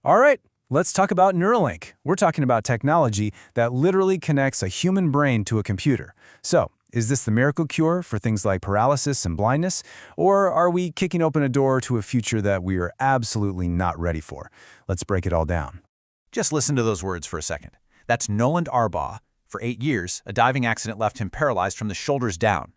All right, let's talk about Neuralink. We're talking about technology that literally connects a human brain to a computer. So, is this the miracle cure for things like paralysis and blindness? Or are we kicking open a door to a future that we are absolutely not ready for? Let's break it all down. Just listen to those words for a second. That's Nolan Arbaugh. For 8 years, a diving accident left him paralyzed from the shoulders down.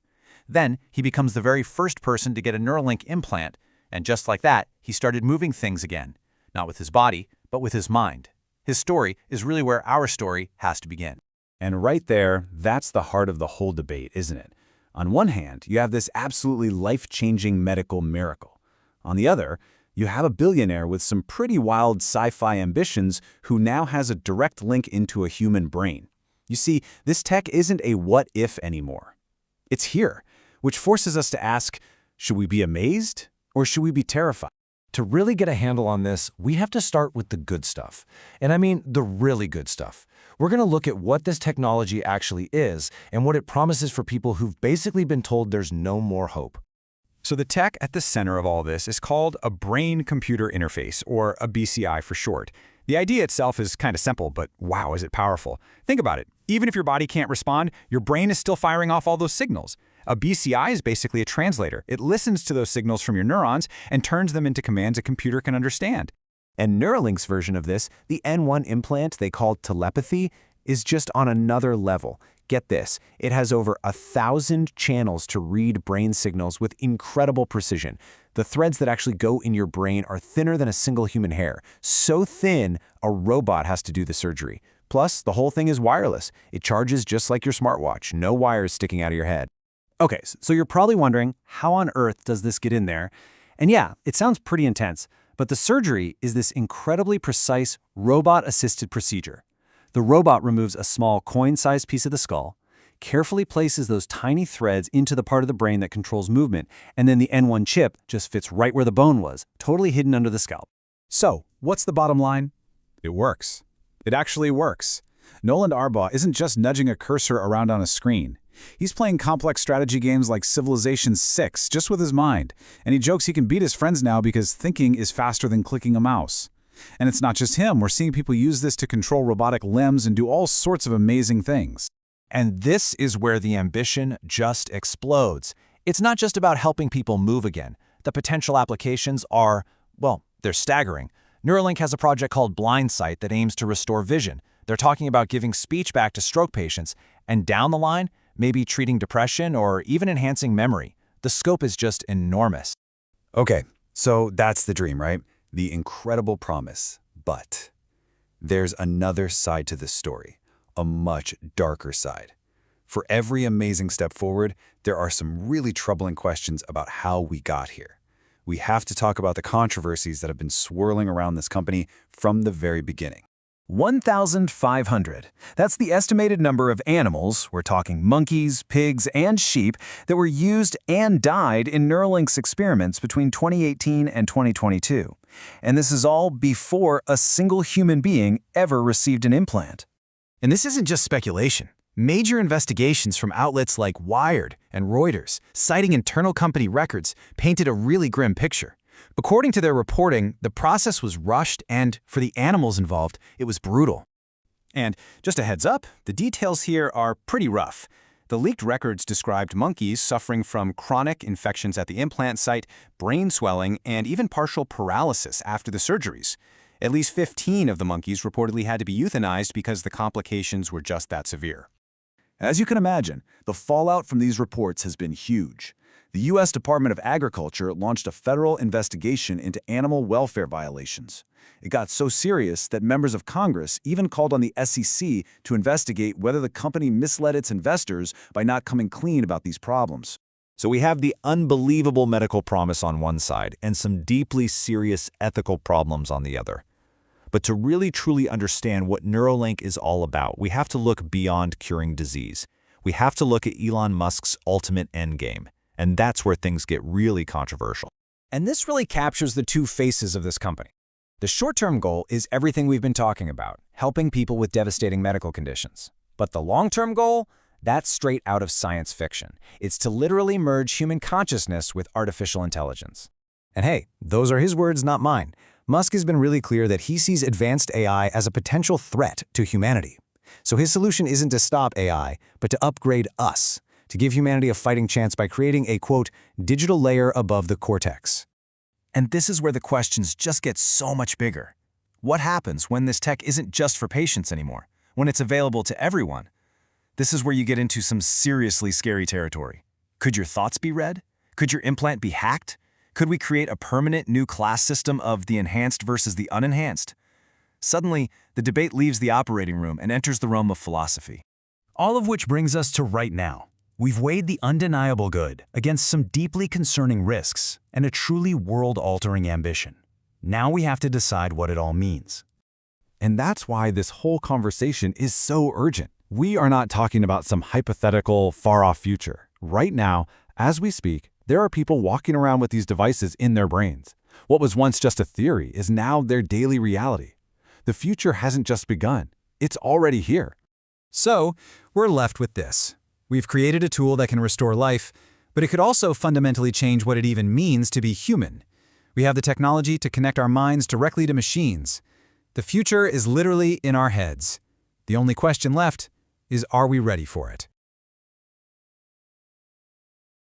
Then, he becomes the very first person to get a Neuralink implant, and just like that, he started moving things again. Not with his body, but with his mind. His story is really where our story has to begin. And right there, that's the heart of the whole debate, isn't it? On one hand, you have this absolutely life-changing medical miracle. On the other, you have a billionaire with some pretty wild sci-fi ambitions who now has a direct link into a human brain. You see, this tech isn't a what-if anymore. It's here, which forces us to ask, should we be amazed or should we be terrified? To really get a handle on this, we have to start with the good stuff. And I mean the really good stuff. We're going to look at what this technology actually is and what it promises for people who've basically been told there's no more hope. So the tech at the center of all this is called a brain-computer interface, or a BCI for short. The idea itself is kind of simple, but wow, is it powerful. Think about it. Even if your body can't respond, your brain is still firing off all those signals. A BCI is basically a translator. It listens to those signals from your neurons and turns them into commands a computer can understand. And Neuralink's version of this, the N1 implant they call telepathy, is just on another level. Get this, it has over 1,000 channels to read brain signals with incredible precision. The threads that actually go in your brain are thinner than a single human hair. So thin, a robot has to do the surgery. Plus, the whole thing is wireless. It charges just like your smartwatch, no wires sticking out of your head. Okay, so you're probably wondering, how on earth does this get in there? And yeah, it sounds pretty intense, but the surgery is this incredibly precise robot-assisted procedure. The robot removes a small coin-sized piece of the skull, carefully places those tiny threads into the part of the brain that controls movement, and then the N1 chip just fits right where the bone was, totally hidden under the scalp. So, what's the bottom line? It works. It actually works. Nolan Arbaugh isn't just nudging a cursor around on a screen. He's playing complex strategy games like Civilization VI just with his mind, and he jokes he can beat his friends now because thinking is faster than clicking a mouse. And it's not just him. We're seeing people use this to control robotic limbs and do all sorts of amazing things. And this is where the ambition just explodes. It's not just about helping people move again. The potential applications are, well, they're staggering. Neuralink has a project called Blindsight that aims to restore vision. They're talking about giving speech back to stroke patients, and down the line, maybe treating depression or even enhancing memory. The scope is just enormous. Okay, so that's the dream, right? The incredible promise. But there's another side to this story, a much darker side. For every amazing step forward, there are some really troubling questions about how we got here. We have to talk about the controversies that have been swirling around this company from the very beginning. 1,500. That's the estimated number of animals, we're talking monkeys, pigs, and sheep, that were used and died in Neuralink's experiments between 2018 and 2022. And this is all before a single human being ever received an implant. And this isn't just speculation. Major investigations from outlets like Wired and Reuters, citing internal company records, painted a really grim picture. According to their reporting, the process was rushed and, for the animals involved, it was brutal. And just a heads up, the details here are pretty rough. The leaked records described monkeys suffering from chronic infections at the implant site, brain swelling, and even partial paralysis after the surgeries. At least 15 of the monkeys reportedly had to be euthanized because the complications were just that severe. As you can imagine, the fallout from these reports has been huge. The U.S. Department of Agriculture launched a federal investigation into animal welfare violations. It got so serious that members of Congress even called on the SEC to investigate whether the company misled its investors by not coming clean about these problems. So we have the unbelievable medical promise on one side and some deeply serious ethical problems on the other. But to really truly understand what Neuralink is all about, we have to look beyond curing disease. We have to look at Elon Musk's ultimate endgame. And that's where things get really controversial. And this really captures the two faces of this company. The short-term goal is everything we've been talking about, helping people with devastating medical conditions. But the long-term goal? That's straight out of science fiction. It's to literally merge human consciousness with artificial intelligence. And hey, those are his words, not mine. Musk has been really clear that he sees advanced AI as a potential threat to humanity. So his solution isn't to stop AI, but to upgrade us, to give humanity a fighting chance by creating a, quote, digital layer above the cortex. And this is where the questions just get so much bigger. What happens when this tech isn't just for patients anymore, when it's available to everyone? This is where you get into some seriously scary territory. Could your thoughts be read? Could your implant be hacked? Could we create a permanent new class system of the enhanced versus the unenhanced? Suddenly, the debate leaves the operating room and enters the realm of philosophy. All of which brings us to right now. We've weighed the undeniable good against some deeply concerning risks and a truly world-altering ambition. Now we have to decide what it all means. And that's why this whole conversation is so urgent. We are not talking about some hypothetical, far-off future. Right now, as we speak, there are people walking around with these devices in their brains. What was once just a theory is now their daily reality. The future hasn't just begun. It's already here. So, we're left with this. We've created a tool that can restore life, but it could also fundamentally change what it even means to be human. We have the technology to connect our minds directly to machines. The future is literally in our heads. The only question left is, are we ready for it?